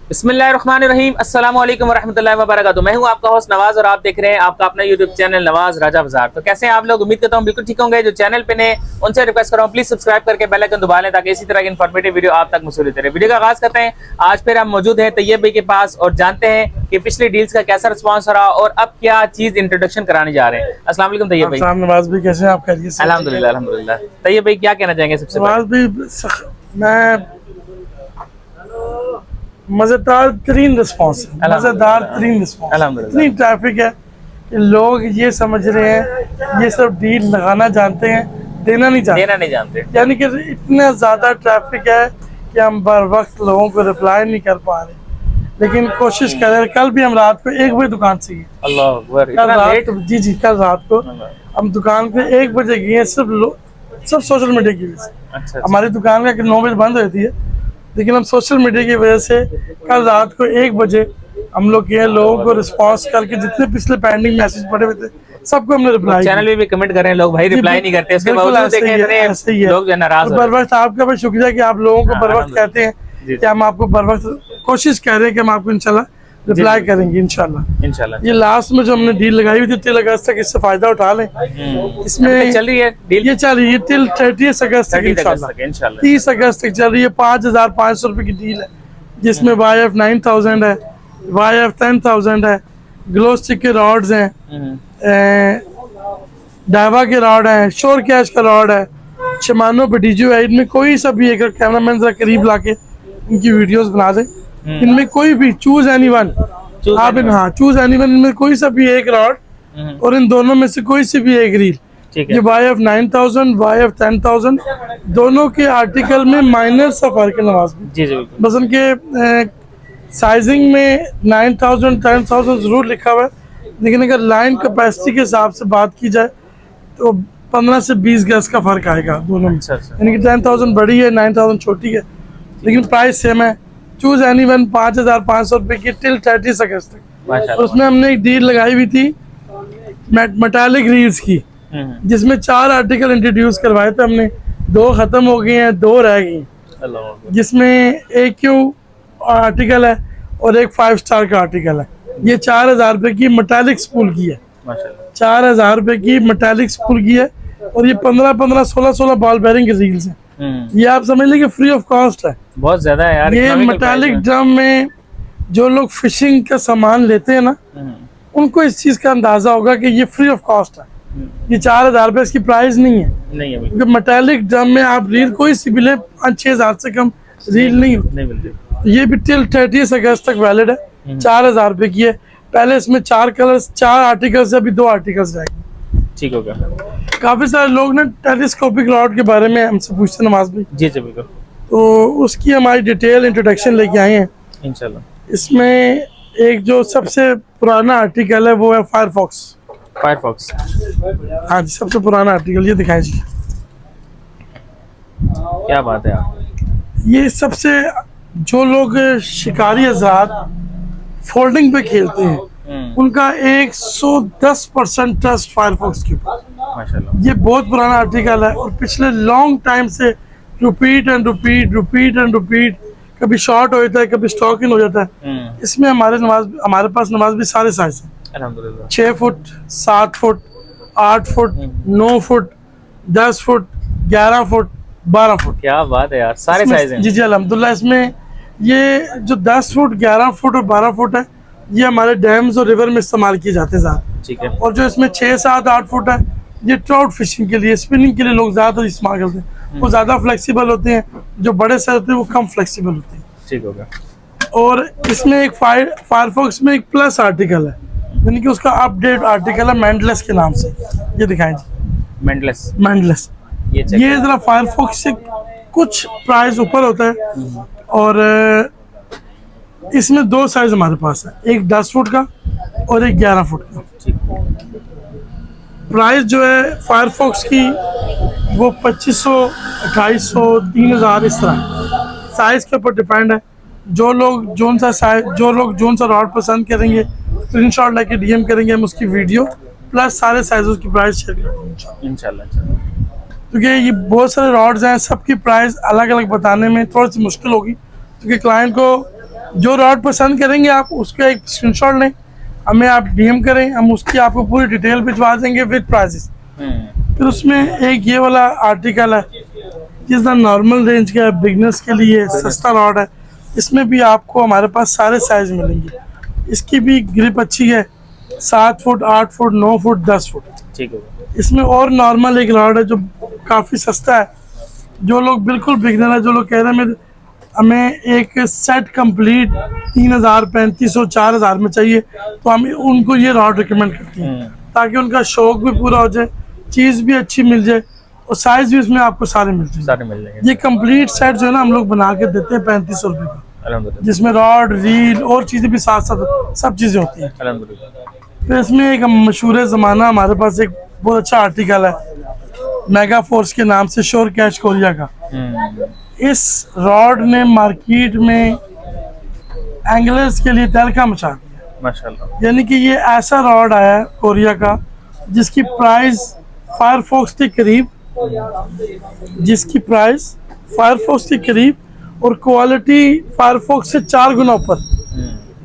बिस्मिल्लाहिर्रहमानिर्रहीम अस्सलाम वालेकुम वरहमतुल्लाहि वबरकातुहू। मैं हूं आपका होस्ट नवाज और आप देख रहे हैं आपका अपना यूट्यूब चैनल नवाज राजा बाजार। तो कैसे हैं आप लोग? उम्मीद करता हूं बिल्कुल ठीक होंगे। जो चैनल पे नए उनसे रिक्वेस्ट कर रहा हूं प्लीज सब्सक्राइब करके बेल आइकन दबा लें ताकि इसी तरह की इन्फॉर्मेटिव वीडियो आप तक मौसूल होती रहे। वीडियो का आगाज करते हैं। आज फिर हम मौजूद हैं तैयब भाई के पास और जानते हैं कि पिछली डील्स का कैसा रिस्पॉन्स रहा और अब क्या चीज इंट्रोडक्शन कराने जा रहे हैं। अस्सलाम वालेकुम तैयब भाई। नवाज भाई कैसे हैं आप? खैरियत से? अल्हम्दुलिल्लाह अल्हम्दुलिल्लाह। तैयब भाई क्या कहना चाहेंगे? सबसे नवाज भाई मैं मजेदार तरीन रिस्पॉन्स है, मजेदार तरीन रिस्पॉन्स। इतनी ट्रैफिक है कि लोग ये समझ रहे हैं ये सब डील लगाना जानते हैं, देना नहीं जानते। यानी कि इतना ज्यादा ट्रैफिक है कि हम बर वक्त लोगों को रिप्लाई नहीं कर पा रहे, लेकिन कोशिश कर रहे हैं। कल भी हम रात को 1 बजे दुकान से गए। कल रात को हम दुकान पे 1 बजे गए। सब सोशल मीडिया की वजह से। अच्छा। हमारी दुकान का 9 बजे बंद होती है, लेकिन हम सोशल मीडिया की वजह से कल रात को 1 बजे हम लोग के लोगों को रिस्पांस करके जितने पिछले पेंडिंग मैसेज पड़े हुए थे सबको हमने रिप्लाई। चैनल में भी कमेंट कर रहे हैं लोग, भाई रिप्लाई नहीं करते। उसके बावजूद देखें इतने लोग जो नाराज हो रहे हैं। बर वक्त आपका भी शुक्रिया कि आप लोगों को बर वक्त कहते हैं कि हम आपको बर वक्त कोशिश कर रहे हैं कि हम आपको इंशाल्लाह रिप्लाई करेंगे इंशाल्लाह। ये लास्ट में जो हमने डील लगाई हुई थी 3 अगस्त तक, इससे फायदा उठा लें। इसमें चल रही है डील, ये चल रही है टिल 30 अगस्त तक इंशाल्लाह। 30 अगस्त तक चल रही है। 5500 रुपए की डील है, जिसमें YF 9000 है, YF 10,000 है, ग्लो स्टिक के रॉड्स हैं, डावा के रॉड है, शोर कैश का रॉड है, शिमानो पेटिजो है। इनमें कोई सा भी एक कैमरामैन जरा करीब लाके इनकी वीडियोस बना दे। इनमें कोई भी चूज एनीवन, आप चूज एनीवन, इनमें कोई सा भी एक रॉड और इन दोनों में से कोई सी भी एक रील। ये YF 9000, YF 10,000 दोनों के आर्टिकल में माइनर सा फर्क है नवाज में। बस उनके साइजिंग में 9000 10,000 जरूर लिखा हुआ है, लेकिन अगर लाइन कैपेसिटी के हिसाब से बात की जाए तो 15 से 20 गज का फर्क आएगा दोनों में। यानी कि 10,000 बड़ी है, 9,000 छोटी है, लेकिन प्राइस सेम है। चूज एनीवन 5500 रुपए की टिल 30 अगस्त तक। उसमें हमने एक डील लगाई हुई थी मेटालिक रील्स की, जिसमें 4 आर्टिकल इंट्रोड्यूस करवाए थे हमने। 2 खत्म हो गए हैं, 2 रह गई, जिसमें AQ आर्टिकल है और एक 5 स्टार का आर्टिकल है। ये 4000 रुपए की मेटालिक स्पूल की है, 4000 रुपए की मेटालिक स्पूल की है। और ये 15 16 बॉल बेरिंग की रील्स है। ये आप समझ लीजिए फ्री ऑफ कॉस्ट है। बहुत ज्यादा है यार। ये मेटालिक ड्रम में जो लोग फिशिंग का सामान लेते हैं ना, उनको इस चीज का अंदाजा होगा कि ये फ्री ऑफ कॉस्ट है। ये 4000 रुपए इसकी प्राइस नहीं है, क्योंकि मेटालिक ड्रम में आप रील कोई सी भी ले 5-6 से कम रील नहीं होती। ये भी टिल 30 अगस्त तक वैलिड है। 4000 रुपए की है। पहले इसमें 4 कलर्स, 4 आर्टिकल्स, अभी 2 आर्टिकल्स रहेंगे। ठीक होगा। काफी सारे लोग ना टेलीस्कोपिक रॉड के बारे में हमसे पूछते हैं नवाज भाई। जी बिल्कुल। तो उसकी हमारी डिटेल इंट्रोडक्शन लेके आए हैं इंशाल्लाह। इसमें एक जो सबसे पुराना आर्टिकल है वो है फायरफॉक्स। हाँ जी, सबसे पुराना आर्टिकल ये दिखाएं जी। क्या बात है यार। ये सबसे जो लोग शिकारी हज़रात फोल्डिंग पे खेलते हैं उनका 110% ट्रस्ट फायरफॉक्स के ऊपर। ये बहुत पुराना आर्टिकल है और पिछले लॉन्ग टाइम से रिपीट एंड रिपीट कभी शॉर्ट हो जाता है, कभी स्टॉक इन हो जाता है। इसमें हमारे पास नवाज भी सारे साइज हैं। अल्हम्दुलिल्लाह। 6 foot, 7 foot, 8 foot, 9 foot, 10 foot, 11 foot, 12 foot. क्या बात है यार, सारे साइज हैं। जी अल्हम्दुलिल्लाह। इसमें ये जो 10 फुट, 11 फुट और 12 फुट है, ये हमारे डैम्स और रिवर में इस्तेमाल किए जाते हैं ज़्यादा। ठीक है। और जो इसमें 6, 7, 8 फुट है, ये ट्राउट फिशिंग के लिए, स्पिनिंग के लिए लोग ज़्यादातर इस्तेमाल करते हैं। वो ज़्यादा फ्लेक्सिबल होते हैं, जो बड़े साइज होते हैं वो कम फ्लेक्सिबल होते हैं। ठीक होगा। और इसमें एक फायरफॉक्स में एक प्लस आर्टिकल है, यानी कि उसका अपडेट आर्टिकल है मैंडलेस के नाम से। ये दिखाएं जी। मैंडलेस ये जरा फायरफॉक्स से कुछ प्राइस ऊपर होता है। और इसमें 2 साइज हमारे पास है, एक 10 फुट का और एक 11 फुट का। प्राइस जो है फायरफॉक्स की वो 2500, 2800, 3000 इस तरह साइज के ऊपर डिपेंड है। जो लोग जोन सा रॉड पसंद करेंगे स्क्रीनशॉट लेके DM करेंगे, हम उसकी वीडियो प्लस सारे साइजों की प्राइस शेयर करेंगे इंशाल्लाह। क्योंकि ये बहुत सारे रॉड्स हैं, सबकी प्राइस अलग अलग बताने में थोड़ी सी मुश्किल होगी, क्योंकि क्लाइंट को जो रॉड पसंद करेंगे आप उसका एक स्क्रीनशॉट लें, हमें आप डीएम करें, हम उसकी आपको पूरी डिटेल भिजवा देंगे विद प्राइसेस। फिर उसमें एक ये वाला आर्टिकल है जिसका नॉर्मल रेंज का है, बिगनर्स के लिए सस्ता रॉड है। इसमें भी आपको हमारे पास सारे साइज मिलेंगे। इसकी भी ग्रिप अच्छी है, 7 फुट, 8 फुट, 9 फुट, 10 फुट। ठीक है। इसमें और नॉर्मल एक रॉड है जो काफ़ी सस्ता है। जो लोग बिल्कुल बिगनर है, जो लोग कह रहे हैं हमें एक सेट कंप्लीट 3000, 3500, 4000 में चाहिए, तो हम उनको ये रॉड रिकमेंड करते हैं ताकि उनका शौक भी पूरा हो जाए, चीज़ भी अच्छी मिल जाए और साइज भी इसमें आपको सारे मिल जाएंगे। सारे मिल जाएंगे। ये कंप्लीट सेट जो है ना हम लोग बना के देते हैं 3500 रुपये का, अल्हम्दुलिल्लाह। जिसमें रॉड, रील और चीज़ें भी साथ साथ सब चीज़ें होती हैं। अल्हम्दुलिल्लाह। फिर इसमें एक मशहूर ज़माना हमारे पास एक बहुत अच्छा आर्टिकल है मेगा फोर्स के नाम से, श्योर कैश कोरिया का। इस रॉड ने मार्केट में एंगलर्स के लिए तहलका मचा दिया माशाल्लाह। यानी कि ये ऐसा रॉड आया है कोरिया का जिसकी प्राइस फायरफॉक्स के करीब, और क्वालिटी फायरफॉक्स से 4 गुना ऊपर।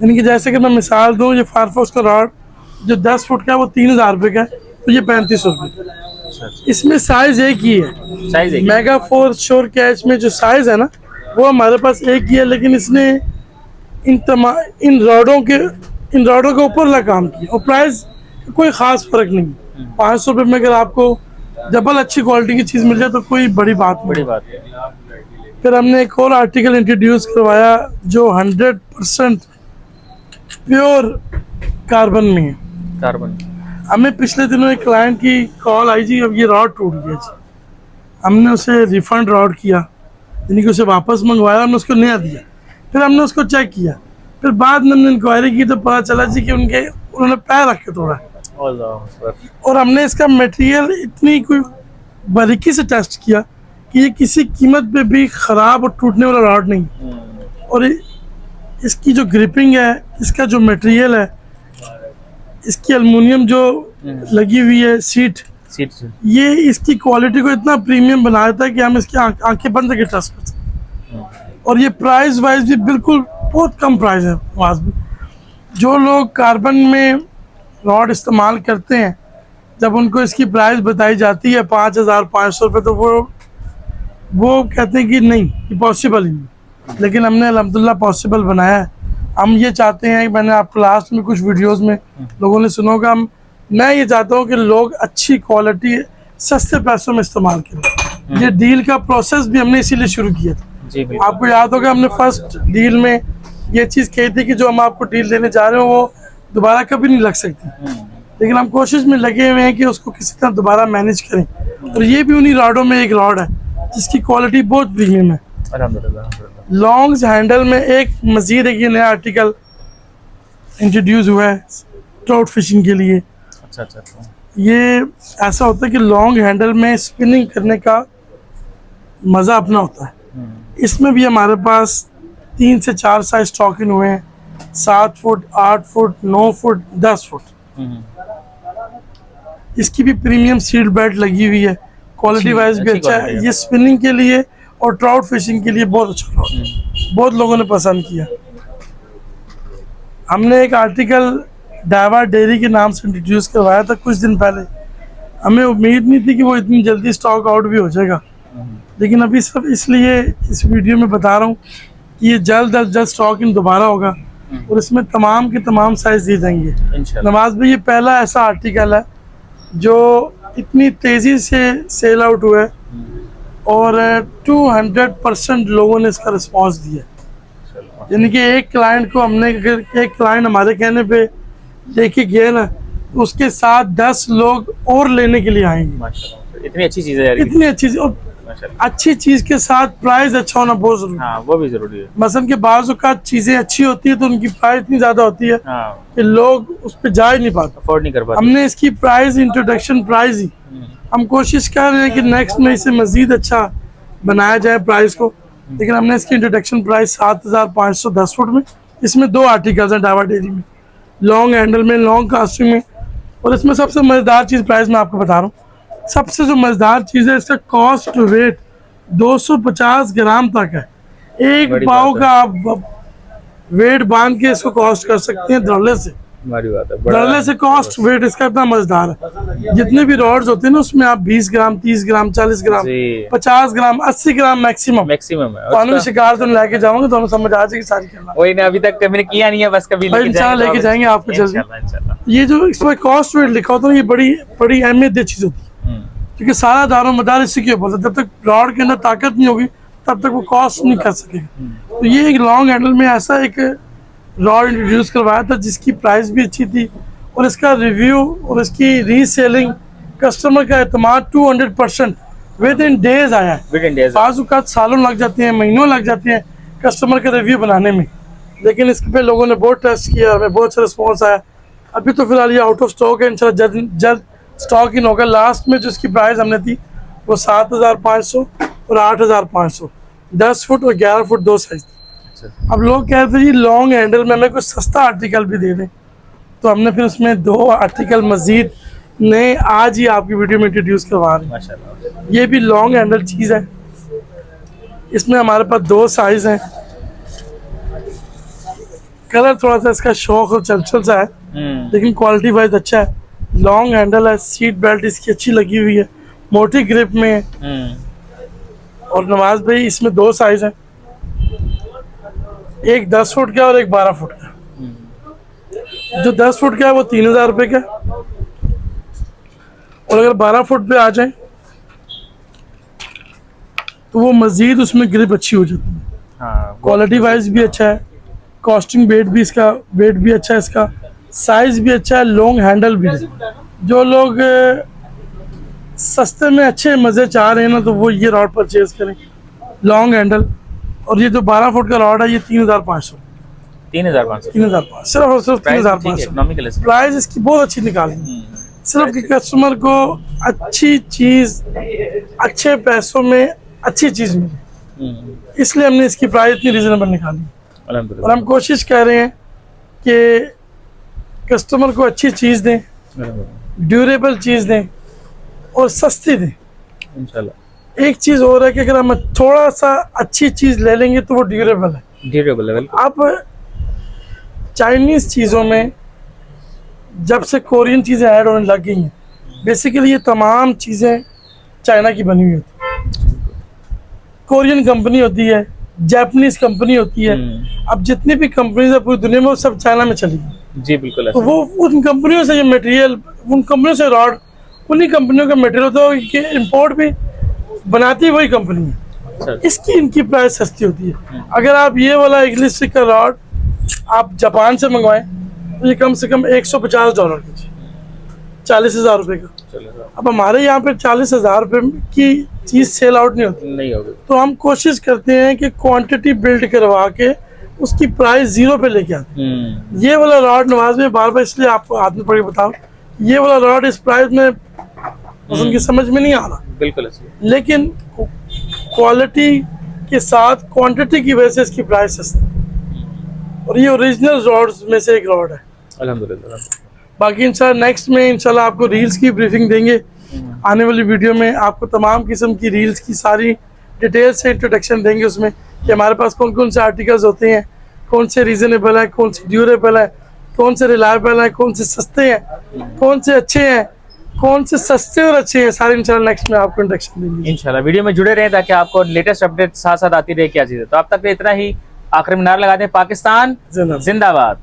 यानी कि जैसे कि मैं मिसाल दूं, ये फायरफॉक्स का रॉड जो 10 फुट का है वो 3000 रुपये का है, तो ये 3500 रुपये। इसमें साइज एक ही है, साइज एक मेगा फोर्स श्योर कैच में जो साइज है ना वो हमारे पास एक ही है, लेकिन इसने इन रॉडों के ऊपर वाला काम किया और प्राइस कोई ख़ास फर्क नहीं। 500 रुपये में अगर आपको डबल अच्छी क्वालिटी की चीज़ मिल जाए तो कोई बड़ी बात नहीं। बड़ी बात है। फिर हमने एक और आर्टिकल इंट्रोड्यूस करवाया जो 100% प्योर कार्बन में है। कार्बन। हमें पिछले दिनों एक क्लाइंट की कॉल आई जी, अब ये रॉड टूट गया जी। हमने उसे रिफंड रॉड किया, यानी कि उसे वापस मंगवाया, हमने उसको नया दिया। फिर हमने उसको चेक किया, फिर बाद में हमने इंक्वायरी की तो पता चला जी कि उन्होंने पैर रख के तोड़ा है। और हमने इसका मटेरियल इतनी कोई बारीकी से टेस्ट किया कि ये किसी कीमत पे भी ख़राब और टूटने वाला रॉड नहीं। और इसकी जो ग्रिपिंग है, इसका जो मटेरियल है, इसकी एल्युमिनियम जो लगी हुई है सीट, ये इसकी क्वालिटी को इतना प्रीमियम बना देता है कि हम इसकी आंखें बंद करके ट्रस्ट कर सकते हैं। और ये प्राइस वाइज भी बिल्कुल बहुत कम प्राइस है वाजिब। जो लोग कार्बन में रॉड इस्तेमाल करते हैं, जब उनको इसकी प्राइस बताई जाती है 5500 रुपये, तो वो कहते हैं कि नहीं, ये पॉसिबल ही नहीं। लेकिन हमने अल्हम्दुलिल्लाह पॉसिबल बनाया है। हम ये चाहते हैं, मैंने आपको लास्ट में कुछ वीडियोस में लोगों ने सुना होगा, मैं ये चाहता हूँ कि लोग अच्छी क्वालिटी सस्ते पैसों में इस्तेमाल करें। ये डील का प्रोसेस भी हमने इसीलिए शुरू किया था। जी, आपको याद होगा हमने फर्स्ट डील में ये चीज़ कही थी कि जो हम आपको डील देने जा रहे हो वो दोबारा कभी नहीं लग सकती, लेकिन हम कोशिश में लगे हुए हैं कि उसको किसी तरह दोबारा मैनेज करें। और ये भी उन्हीं रॉडों में एक रॉड है जिसकी क्वालिटी बहुत प्रीमियम है। लॉन्ग्स हैंडल में एक मजीद एक ये नया आर्टिकल इंट्रोड्यूस हुआ है ट्राउट फिशिंग के लिए। अच्छा। ये ऐसा होता है कि लॉन्ग हैंडल में स्पिनिंग करने का मज़ा अपना होता है। इसमें भी हमारे पास 3 से 4 साइज स्टॉक इन हुए हैं, 7 फुट, 8 फुट, 9 फुट, 10 फुट। इसकी भी प्रीमियम सीट बेल्ट लगी हुई है, क्वालिटी वाइज भी अच्छा है। ये स्पिनिंग के लिए और ट्राउट फिशिंग के लिए बहुत अच्छा रॉड है, बहुत लोगों ने पसंद किया। हमने एक आर्टिकल डावा डेयरी के नाम से इंट्रोड्यूस करवाया था कुछ दिन पहले। हमें उम्मीद नहीं थी कि वो इतनी जल्दी स्टॉक आउट भी हो जाएगा, लेकिन अभी सब इसलिए इस वीडियो में बता रहा हूँ कि ये जल्द स्टॉक इन दोबारा होगा और इसमें तमाम के तमाम साइज दिए जाएंगे। नवाज भाई, ये पहला ऐसा आर्टिकल है जो इतनी तेज़ी से सेल आउट हुआ है और 200% लोगों ने इसका रिस्पांस दिया। यानी कि एक क्लाइंट को हमने, एक क्लाइंट हमारे कहने पे लेके गए ना, तो उसके साथ 10 लोग और लेने के लिए आएंगे। इतनी अच्छी चीज़ है यार, इतनी अच्छी चीज़, और अच्छी चीज़ के साथ प्राइस अच्छा होना बहुत जरूरी है। हाँ, वो भी जरूरी है। मसलन के बाज़ औक़ात चीज़ें अच्छी होती है तो उनकी प्राइस इतनी ज़्यादा होती है कि लोग उस पर जा ही नहीं पाते, अफोर्ड नहीं कर पाते। हमने इसकी प्राइस इंट्रोडक्शन प्राइस ही, हम कोशिश कर रहे हैं कि नेक्स्ट में इसे मज़ीद अच्छा बनाया जाए प्राइस को, लेकिन हमने इसकी इंट्रोडक्शन प्राइस 7510 फुट में, इसमें 2 आर्टिकल्स हैं डावा डेयरी में, लॉन्ग हैंडल में, लॉन्ग कास्टिंग में। और इसमें सबसे मज़ेदार चीज़ प्राइस मैं आपको बता रहा हूँ, सबसे जो मज़ेदार चीज़ है, इसका कॉस्ट टू वेट 250 ग्राम तक है। एक पाव का आप वेट बांध के इसको कॉस्ट कर सकते हैं धड़ल्ले से। हमारी बात है धड़ल्ले से कॉस्ट वेट इसका इतना मजेदार है। जितने भी रॉड्स होते हैं ना उसमें आप 20 ग्राम 30 ग्राम 40 ग्राम जी। 50 ग्राम 80 ग्राम मैक्सिमम मैक्सिमम है। पानी में शिकार तो लेके जाऊंगे तो हमें समझ आ जाएगी सारी करना। वही ना, अभी तक मैंने किया नहीं है, बस कभी लेके जाएंगे आपको जल्दी। इंशाल्लाह। ये जो इसमें कॉस्ट वेट लिखा होता है ये बड़ी बड़ी अहमियत चीज होती है, क्योंकि सारा दारो मदार इसी के ऊपर। जब तक रॉड के अंदर ताकत नहीं होगी तब तक वो कॉस्ट नहीं कर सकेगा। तो ये एक लॉन्ग हैंडल में ऐसा एक रॉड इंट्रोड्यूस करवाया था जिसकी प्राइस भी अच्छी थी और इसका रिव्यू और इसकी रीसेलिंग कस्टमर का एतमाद 200% विद इन डेज आया है। विद इन डेज बाज़ सालों लग जाते हैं, महीनों लग जाते हैं कस्टमर का रिव्यू बनाने में, लेकिन इसके पे लोगों ने बहुत टेस्ट किया, हमें बहुत अच्छा रिस्पॉन्स आया। अभी तो फिलहाल ये आउट ऑफ स्टॉक है, इंशाल्लाह जल्द स्टॉक इन होगा। लास्ट में जो इसकी प्राइस हमने थी वो 7,500 और 8,500, 10 फुट और 11 फुट दो साइज। अब लोग कह रहे थे जी लॉन्ग हैंडल में हमें कुछ सस्ता आर्टिकल भी दे दें, तो हमने फिर उसमें 2 आर्टिकल मजीद नए आज ही आपकी वीडियो में इंट्रोड्यूस करवा रहे हैं। माशाल्लाह। ये भी लॉन्ग हैंडल चीज़ है, इसमें हमारे पास 2 साइज हैं। कलर थोड़ा सा इसका शौक और चलचल सा है, लेकिन क्वालिटी वाइज अच्छा है। लॉन्ग हैंडल है, सीट बेल्ट इसकी अच्छी लगी हुई है, मोटी ग्रिप में है। और नवाज भाई इसमें 2 साइज हैं, एक 10 फुट का और एक 12 फुट का। जो 10 फुट का है वो 3,000 रुपये का, और अगर 12 फुट पे आ जाए तो वो मजीद उसमें ग्रिप अच्छी हो जाती है। हाँ, क्वालिटी वाइज भी अच्छा है, कॉस्टिंग वेट भी इसका वेट भी अच्छा है, इसका साइज भी अच्छा है, लॉन्ग हैंडल भी है। जो लोग सस्ते में अच्छे मज़े चाह रहे हैं ना तो वो ये रॉड परचेज करें, लॉन्ग हैंडल। और ये जो 12 फुट का रॉड है ये 3,500 3,500 सिर्फ और सिर्फ 3,500 इकोनॉमिकल है। प्राइस इसकी बहुत अच्छी निकाली, सिर्फ कि कस्टमर को अच्छी चीज़ अच्छे पैसों में अच्छी चीज़ मिले, इसलिए हमने इसकी प्राइस इतनी रीजनेबल निकाली। और अल्हम्दुलिल्लाह। हम कोशिश कर रहे हैं कि कस्टमर को अच्छी चीज़ दें, ड्यूरेबल चीज़ दें और सस्ती दें। इंशाल्लाह। एक चीज़ और है कि अगर हम थोड़ा सा अच्छी चीज़ ले लेंगे तो वो ड्यूरेबल है। Durable level. अब चाइनीज़ चीज़ों में जब से कोरियन चीज़ें ऐड होने लग गई हैं, बेसिकली ये तमाम चीज़ें चाइना की बनी हुई होती हैं। कोरियन कंपनी होती है, जापानीज कंपनी होती है। अब जितनी भी कंपनीज है पूरी दुनिया में वो सब चाइना में चली गई। जी बिल्कुल। तो वो उन कंपनियों से जो मटेरियल, उन कंपनियों से रॉड, उन्हीं कंपनियों का मटेरियल होता है कि इम्पोर्ट भी बनाती वही कंपनी है। अच्छा। इसकी इनकी प्राइस सस्ती होती है। अगर आप ये वाला इंग्लिश का रॉड आप जापान से मंगवाएं तो ये कम से कम $150 की, 40,000 रुपये का। अब हमारे यहाँ पे 40,000 रुपये की चीज़ सेल आउट नहीं होगी। तो हम कोशिश करते हैं कि क्वांटिटी बिल्ड करवा के उसकी प्राइस 0 पे लेके आते हैं। ये वाला रॉड नवाज में बार बार इसलिए आपको हाथ में पड़ के बताओ, ये वाला रॉड इस प्राइस में पसंद की समझ में नहीं आ रहा, बिल्कुल, लेकिन क्वालिटी के साथ क्वांटिटी की वजह से इसकी प्राइस सस्ती। और ये ओरिजिनल रॉड्स में से एक रॉड है अल्हम्दुलिल्लाह। बाकी इंशाल्लाह नेक्स्ट में इंशाल्लाह आपको रील्स की ब्रीफिंग देंगे। आने वाली वीडियो में आपको तमाम किस्म की रील्स की सारी डिटेल से इंट्रोडक्शन देंगे, उसमें कि हमारे पास कौन कौन से आर्टिकल्स होते हैं, कौन से रीजनेबल है, कौन से ड्यूरेबल है, कौन से रिलायबल है, कौन से सस्ते हैं, कौन से अच्छे हैं, कौन से सस्ते और अच्छे हैं, सारे इंशाल्लाह नेक्स्ट में आपको इंट्रोडक्शन देंगे। इंशाल्लाह वीडियो में जुड़े रहें ताकि आपको लेटेस्ट अपडेट साथ साथ आती रहे क्या चीज़ है। तो अब तक इतना ही, आखिरी में नारा लगा दें, पाकिस्तान जिंदाबाद। जिंदाबाद।